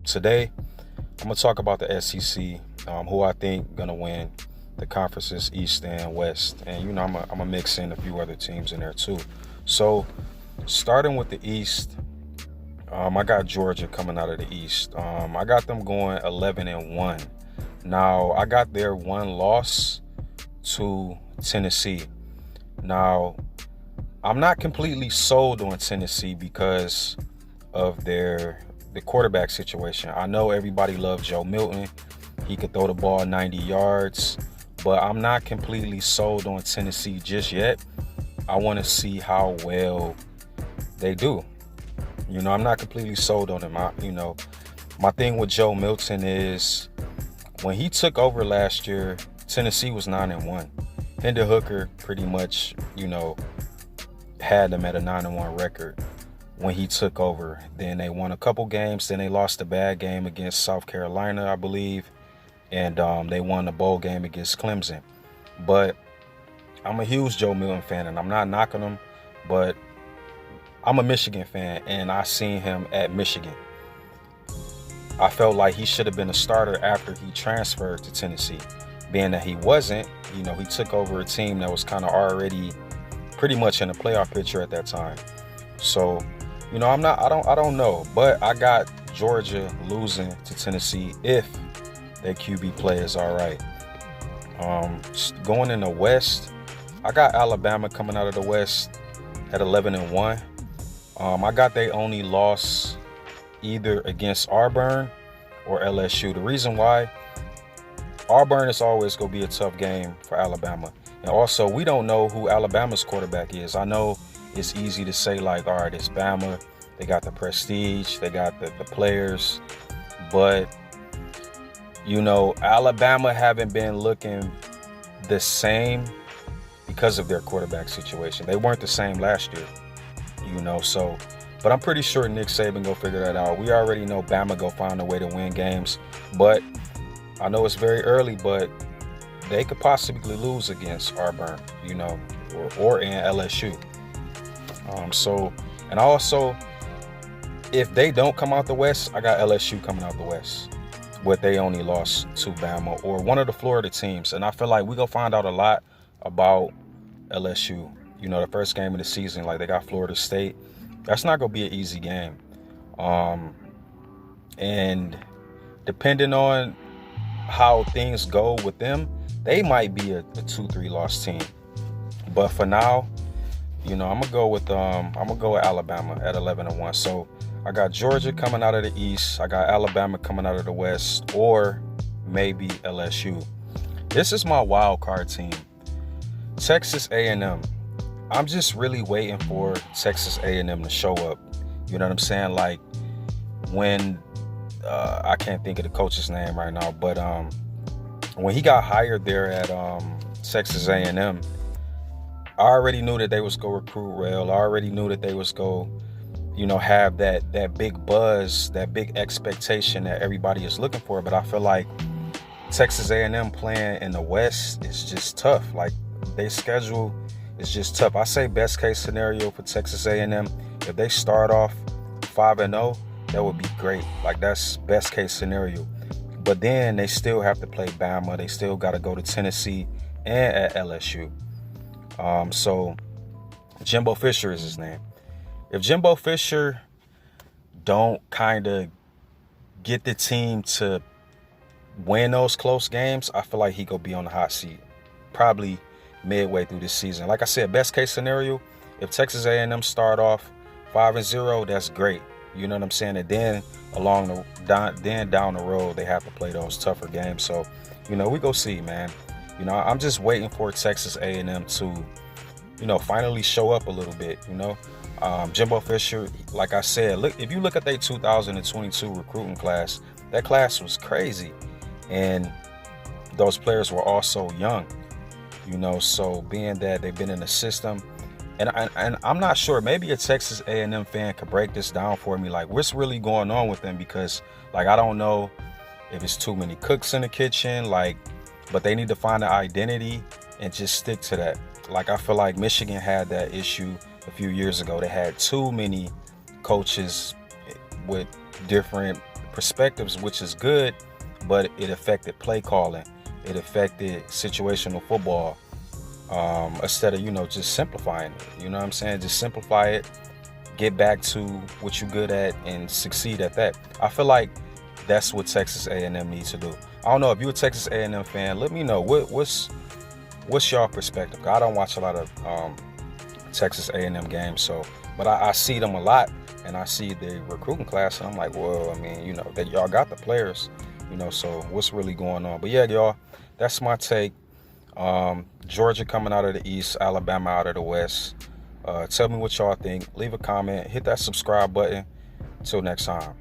Today, I'm gonna talk about the SEC, who I think gonna win the conferences East and West, and I'm gonna mix in a few other teams in there too. So, starting with the East, I got Georgia coming out of the East. I got them going 11-1. Now, I got their one loss to Tennessee. Now, I'm not completely sold on Tennessee because of the quarterback situation. I know everybody loves Joe Milton. He could throw the ball 90 yards, but I'm not completely sold on Tennessee just yet. I want to see how well they do. I'm not completely sold on him. My thing with Joe Milton is when he took over last year, Tennessee was 9-1. Hendon Hooker pretty much, had them at a 9-1 record when he took over. Then they won a couple games. Then they lost a bad game against South Carolina, I believe. And they won the bowl game against Clemson. But I'm a huge Joe Milton fan, and I'm not knocking him, but I'm a Michigan fan, and I seen him at Michigan. I felt like he should have been a starter after he transferred to Tennessee. Being that he wasn't, he took over a team that was kind of already pretty much in the playoff picture at that time. So, I don't know, but I got Georgia losing to Tennessee if their QB play is all right. Going in the West, I got Alabama coming out of the West at 11-1. I got they only loss either against Auburn or LSU. The reason why, Auburn is always going to be a tough game for Alabama. And also, we don't know who Alabama's quarterback is. I know it's easy to say, like, all right, it's Bama. They got the prestige. They got the players. But, Alabama haven't been looking the same because of their quarterback situation. They weren't the same last year, so. But I'm pretty sure Nick Saban go figure that out. We already know Bama go find a way to win games. But I know it's very early, but they could possibly lose against Auburn, or in LSU. And also, if they don't come out the West, I got LSU coming out the West. What they only lost to Bama or one of the Florida teams. And I feel like we're going to find out a lot about LSU. The first game of the season, like they got Florida State. That's not going to be an easy game. And depending on how things go with them, they might be a 2-3 loss team. But for now, I'm gonna go with Alabama at 11-1. So I got Georgia coming out of the East. I got Alabama coming out of the West, or maybe LSU. This is my wild card team, Texas A&M. I'm just really waiting for Texas A&M to show up. You know what I'm saying? Like when I can't think of the coach's name right now, but when he got hired there at Texas A&M, I already knew that they was go recruit well. I already knew that they was go, have that big buzz, that big expectation that everybody is looking for. But I feel like Texas A&M playing in the West is just tough. Like their schedule is just tough. I say best case scenario for Texas A&M, if they start off 5-0, that would be great. Like that's best case scenario. But then they still have to play Bama. They still got to go to Tennessee and at LSU. So Jimbo Fisher is his name. If Jimbo Fisher don't kind of get the team to win those close games, I feel like he gonna be on the hot seat probably midway through this season. Like I said, best case scenario, if Texas A&M start off 5-0, that's great. You know what I'm saying? And then down the road, they have to play those tougher games. So, we go see, man. I'm just waiting for Texas A&M to, finally show up a little bit. Jimbo Fisher, like I said, look, if you look at their 2022 recruiting class, that class was crazy, and those players were also young. So being that they've been in the system. And I'm not sure, maybe a Texas A&M fan could break this down for me. Like, what's really going on with them? Because, like, I don't know if it's too many cooks in the kitchen, but they need to find an identity and just stick to that. Like, I feel like Michigan had that issue a few years ago. They had too many coaches with different perspectives, which is good, but it affected play calling. It affected situational football. Instead of, just simplifying it. You know what I'm saying? Just simplify it, get back to what you're good at, and succeed at that. I feel like that's what Texas A&M needs to do. I don't know if you're a Texas A&M fan. Let me know what's your perspective. I don't watch a lot of Texas A&M games, but I see them a lot, and I see the recruiting class, and I'm like, well, I mean, that y'all got the players, so what's really going on? But yeah, y'all, that's my take. Georgia coming out of the East, Alabama out of the West. Tell me what y'all think. Leave a comment. Hit that subscribe button. Until next time.